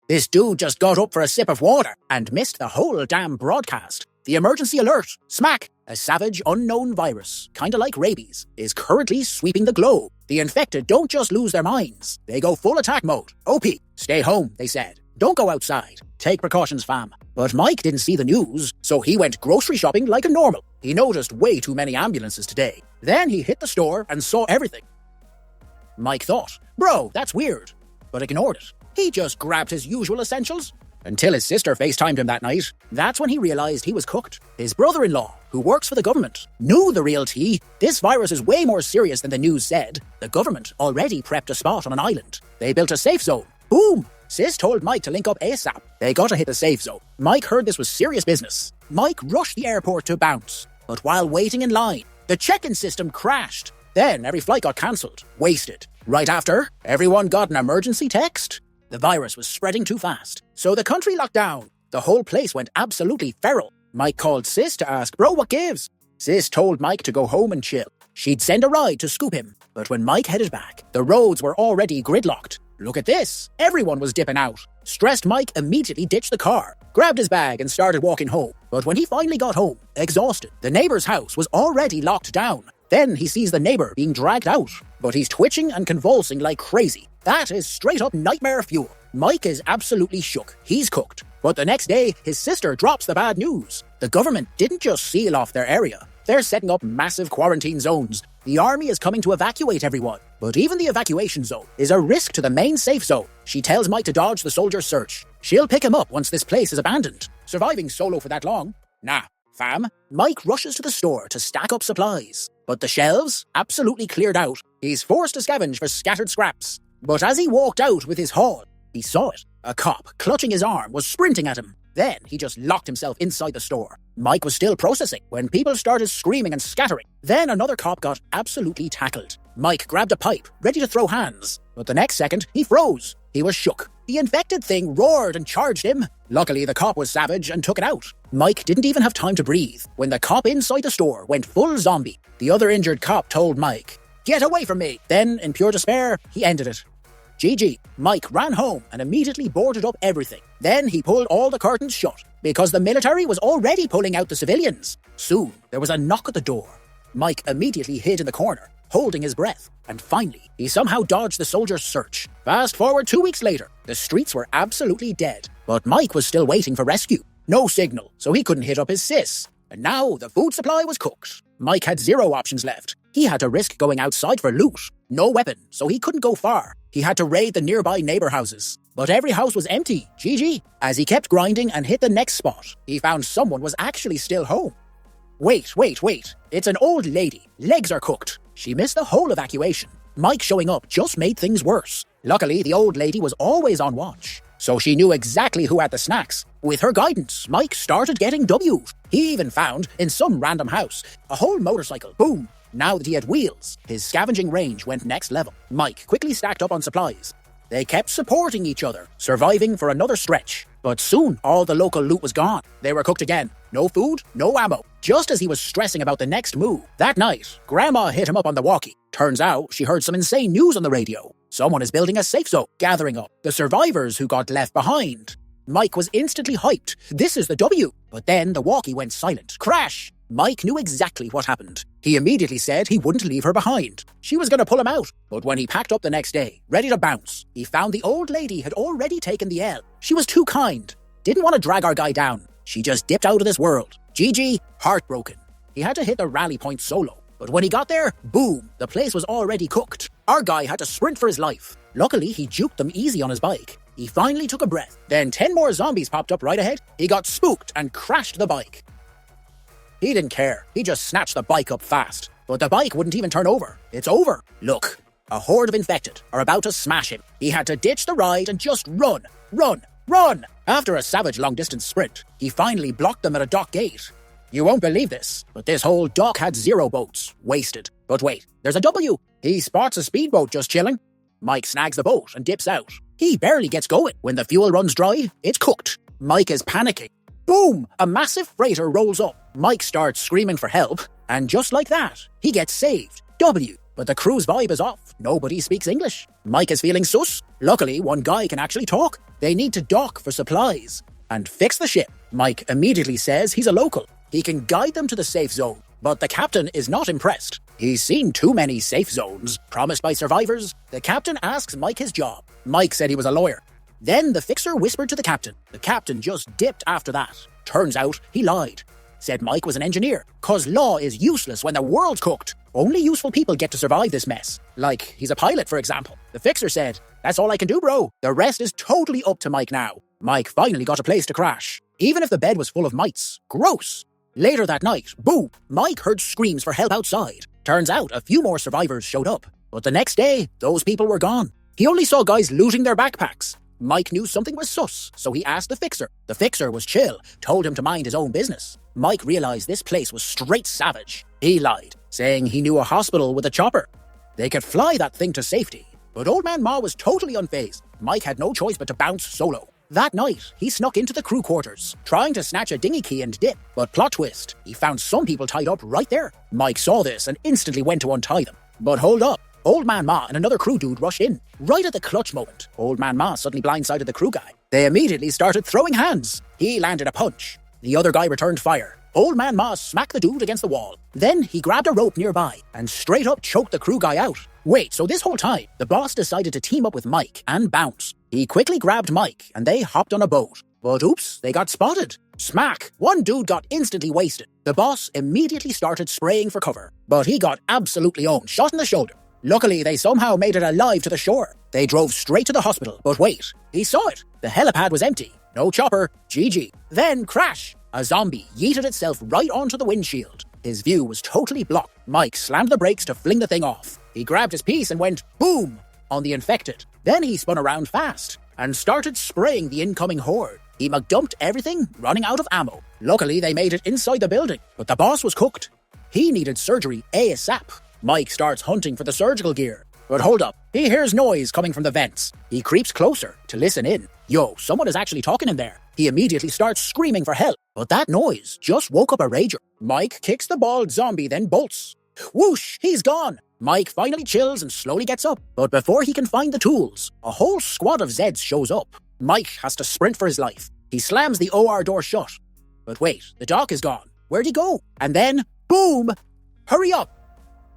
This dude just got up for a sip of water and missed the whole damn broadcast. The emergency alert, smack! A savage unknown virus, kinda like rabies, is currently sweeping the globe. The infected don't just lose their minds, they go full attack mode. OP, stay home, they said. Don't go outside. Take precautions, fam. But Mike didn't see the news, so he went grocery shopping like a normal. He noticed way too many ambulances today. Then he hit the store and saw everything. Mike thought, bro, that's weird, but ignored it. He just grabbed his usual essentials. Until his sister FaceTimed him that night. That's when he realized he was cooked. His brother-in-law, who works for the government, knew the real tea. This virus is way more serious than the news said. The government already prepped a spot on an island. They built a safe zone. Boom! Sis told Mike to link up ASAP. They gotta hit the safe zone. Mike heard this was serious business. Mike rushed the airport to bounce. But while waiting in line, the check-in system crashed. Then every flight got cancelled. Wasted. Right after, everyone got an emergency text. The virus was spreading too fast, so the country locked down. The whole place went absolutely feral. Mike called Sis to ask, bro, what gives? Sis told Mike to go home and chill. She'd send a ride to scoop him. But when Mike headed back, the roads were already gridlocked. Look at this. Everyone was dipping out. Stressed Mike immediately ditched the car, grabbed his bag and started walking home. But when he finally got home, exhausted, the neighbor's house was already locked down. Then he sees the neighbor being dragged out, but he's twitching and convulsing like crazy. That is straight up nightmare fuel. Mike is absolutely shook. He's cooked. But the next day, his sister drops the bad news. The government didn't just seal off their area. They're setting up massive quarantine zones. The army is coming to evacuate everyone. But even the evacuation zone is a risk to the main safe zone. She tells Mike to dodge the soldier's search. She'll pick him up once this place is abandoned. Surviving solo for that long? Nah, fam. Mike rushes to the store to stack up supplies. But the shelves, absolutely cleared out. He's forced to scavenge for scattered scraps. But as he walked out with his haul, he saw it. A cop, clutching his arm, was sprinting at him. Then he just locked himself inside the store. Mike was still processing when people started screaming and scattering. Then another cop got absolutely tackled. Mike grabbed a pipe, ready to throw hands. But the next second, he froze. He was shook. The infected thing roared and charged him. Luckily, the cop was savage and took it out. Mike didn't even have time to breathe when the cop inside the store went full zombie. The other injured cop told Mike, "Get away from me!" Then, in pure despair, he ended it. GG. Mike ran home and immediately boarded up everything. Then he pulled all the curtains shut, because the military was already pulling out the civilians. Soon, there was a knock at the door. Mike immediately hid in the corner, holding his breath. And finally, he somehow dodged the soldier's search. Fast forward 2 weeks later, the streets were absolutely dead. But Mike was still waiting for rescue. No signal, so he couldn't hit up his sis. And now the food supply was cooked. Mike had 0 options left. He had to risk going outside for loot. No weapon, so he couldn't go far. He had to raid the nearby neighbor houses. But every house was empty. GG. As he kept grinding and hit the next spot, he found someone was actually still home. Wait. It's an old lady. Legs are cooked. She missed the whole evacuation. Mike showing up just made things worse. Luckily, the old lady was always on watch, so she knew exactly who had the snacks. With her guidance, Mike started getting W'd. He even found, in some random house, a whole motorcycle. Boom! Now that he had wheels, his scavenging range went next level. Mike quickly stacked up on supplies. They kept supporting each other, surviving for another stretch. But soon, all the local loot was gone. They were cooked again. No food, no ammo. Just as he was stressing about the next move, that night, Grandma hit him up on the walkie. Turns out, she heard some insane news on the radio. Someone is building a safe zone, gathering up the survivors who got left behind. Mike was instantly hyped. This is the W. But then the walkie went silent. Crash! Mike knew exactly what happened. He immediately said he wouldn't leave her behind. She was going to pull him out. But when he packed up the next day, ready to bounce, he found the old lady had already taken the L. She was too kind. Didn't want to drag our guy down. She just dipped out of this world. GG, heartbroken. He had to hit the rally point solo. But when he got there, boom, the place was already cooked. Our guy had to sprint for his life. Luckily, he juked them easy on his bike. He finally took a breath. Then 10 more zombies popped up right ahead. He got spooked and crashed the bike. He didn't care. He just snatched the bike up fast. But the bike wouldn't even turn over. It's over. Look, a horde of infected are about to smash him. He had to ditch the ride and just run. After a savage long-distance sprint, he finally blocked them at a dock gate. You won't believe this, but this whole dock had 0 boats. Wasted. But wait, there's a W. He spots a speedboat just chilling. Mike snags the boat and dips out. He barely gets going. When the fuel runs dry, it's cooked. Mike is panicking. Boom! A massive freighter rolls up. Mike starts screaming for help, and just like that, he gets saved. W. but the crew's vibe is off. Nobody speaks English. Mike is feeling sus. Luckily, one guy can actually talk. They need to dock for supplies and fix the ship. Mike immediately says he's a local. He can guide them to the safe zone, but the captain is not impressed. He's seen too many safe zones promised by survivors. The captain asks Mike his job. Mike said he was a lawyer. Then the fixer whispered to the captain. The captain just dipped after that. Turns out he lied. Said Mike was an engineer, cause law is useless when the world's cooked. Only useful people get to survive this mess. Like, he's a pilot, for example. The fixer said, "That's all I can do, bro. The rest is totally up to Mike now." Mike finally got a place to crash, even if the bed was full of mites. Gross. Later that night, boom, Mike heard screams for help outside. Turns out a few more survivors showed up. But the next day, those people were gone. He only saw guys looting their backpacks. Mike knew something was sus, so he asked the fixer. The fixer was chill, told him to mind his own business. Mike realized this place was straight savage. He lied, saying he knew a hospital with a chopper. They could fly that thing to safety. But Old Man Ma was totally unfazed. Mike had no choice but to bounce solo. That night, he snuck into the crew quarters, trying to snatch a dinghy key and dip. But plot twist, he found some people tied up right there. Mike saw this and instantly went to untie them. But hold up. Old Man Ma and another crew dude rushed in. Right at the clutch moment, Old Man Ma suddenly blindsided the crew guy. They immediately started throwing hands. He landed a punch. The other guy returned fire. Old Man Ma smacked the dude against the wall. Then he grabbed a rope nearby and straight up choked the crew guy out. Wait, so this whole time, the boss decided to team up with Mike and bounce. He quickly grabbed Mike and they hopped on a boat. But oops, they got spotted. Smack! One dude got instantly wasted. The boss immediately started spraying for cover, but he got absolutely owned, shot in the shoulder. Luckily, they somehow made it alive to the shore. They drove straight to the hospital, but wait, he saw it. The helipad was empty. No chopper. GG. Then crash. A zombie yeeted itself right onto the windshield. His view was totally blocked. Mike slammed the brakes to fling the thing off. He grabbed his piece and went boom on the infected. Then he spun around fast and started spraying the incoming horde. He McDumped everything, running out of ammo. Luckily, they made it inside the building, but the boss was cooked. He needed surgery ASAP. Mike starts hunting for the surgical gear. But hold up, he hears noise coming from the vents. He creeps closer to listen in. Yo, someone is actually talking in there. He immediately starts screaming for help. But that noise just woke up a rager. Mike kicks the bald zombie, then bolts. Whoosh, he's gone. Mike finally chills and slowly gets up. But before he can find the tools, a whole squad of Zeds shows up. Mike has to sprint for his life. He slams the OR door shut. But wait, the doc is gone. Where'd he go? And then, boom! Hurry up!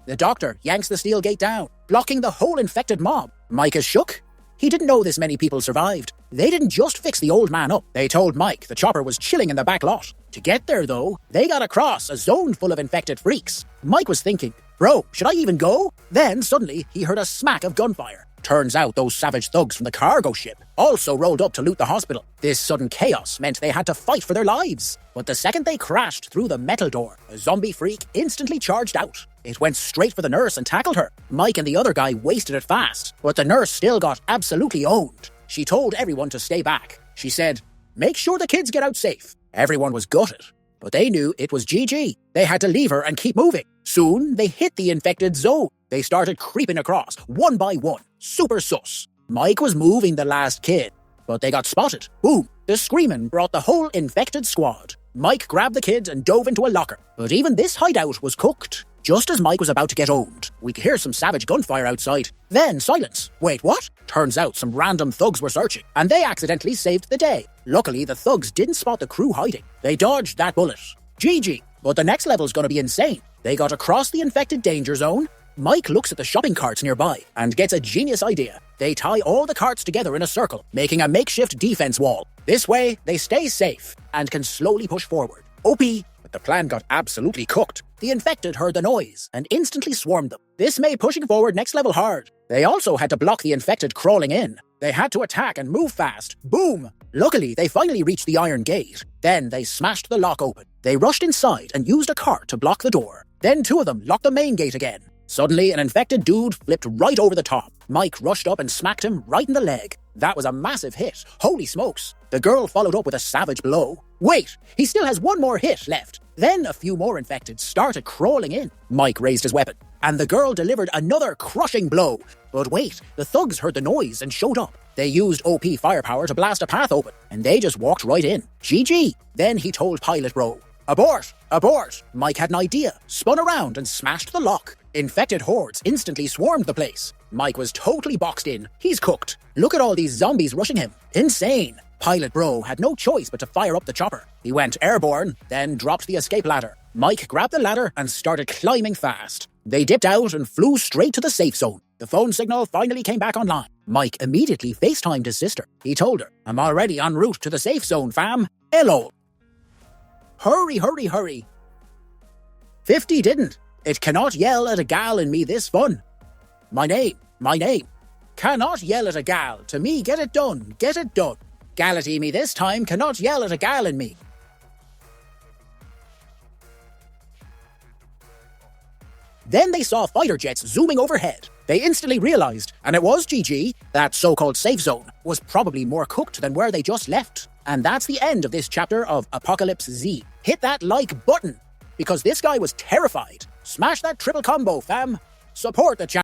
The doctor yanks the steel gate down, blocking the whole infected mob. Mike is shook. He didn't know this many people survived. They didn't just fix the old man up. They told Mike the chopper was chilling in the back lot. To get there, though, they got across a zone full of infected freaks. Mike was thinking, bro, should I even go? Then suddenly he heard a smack of gunfire. Turns out those savage thugs from the cargo ship also rolled up to loot the hospital. This sudden chaos meant they had to fight for their lives. But the second they crashed through the metal door, a zombie freak instantly charged out. It went straight for the nurse and tackled her. Mike and the other guy wasted it fast, but the nurse still got absolutely owned. She told everyone to stay back. She said, "Make sure the kids get out safe." Everyone was gutted, but they knew it was GG. They had to leave her and keep moving. Soon, they hit the infected zone. They started creeping across, one by one. Super sus. Mike was moving the last kid, but they got spotted. Boom. The screaming brought the whole infected squad. Mike grabbed the kid and dove into a locker, but even this hideout was cooked. Just as Mike was about to get owned, we could hear some savage gunfire outside. Then silence. Wait, what? Turns out some random thugs were searching, and they accidentally saved the day. Luckily, the thugs didn't spot the crew hiding. They dodged that bullet. GG. But the next level's gonna be insane. They got across the infected danger zone. Mike looks at the shopping carts nearby and gets a genius idea. They tie all the carts together in a circle, making a makeshift defense wall. This way, they stay safe and can slowly push forward. OP, but the plan got absolutely cooked. The infected heard the noise and instantly swarmed them. This made pushing forward next level hard. They also had to block the infected crawling in. They had to attack and move fast. Boom! Luckily, they finally reached the iron gate. Then they smashed the lock open. They rushed inside and used a cart to block the door. Then two of them locked the main gate again. Suddenly, an infected dude flipped right over the top. Mike rushed up and smacked him right in the leg. That was a massive hit. Holy smokes. The girl followed up with a savage blow. Wait, he still has one more hit left. Then a few more infected started crawling in. Mike raised his weapon, and the girl delivered another crushing blow. But wait, the thugs heard the noise and showed up. They used OP firepower to blast a path open, and they just walked right in. GG. Then he told Pilot Bro, "Abort! Abort!" Mike had an idea, spun around and smashed the lock. Infected hordes instantly swarmed the place. Mike was totally boxed in. He's cooked. Look at all these zombies rushing him. Insane. Pilot Bro had no choice but to fire up the chopper. He went airborne, then dropped the escape ladder. Mike grabbed the ladder and started climbing fast. They dipped out and flew straight to the safe zone. The phone signal finally came back online. Mike immediately FaceTimed his sister. He told her, "I'm already en route to the safe zone, fam. Hello." Hurry, hurry, hurry. 50 didn't. It cannot yell at a gal in me this fun. My name. Cannot yell at a gal. To me, get it done. Gallity me this time cannot yell at a gal in me. Then they saw fighter jets zooming overhead. They instantly realized, and it was GG, that so-called safe zone was probably more cooked than where they just left. And that's the end of this chapter of Apocalypse Z. Hit that like button, because this guy was terrified. Smash that triple combo, fam. Support the channel.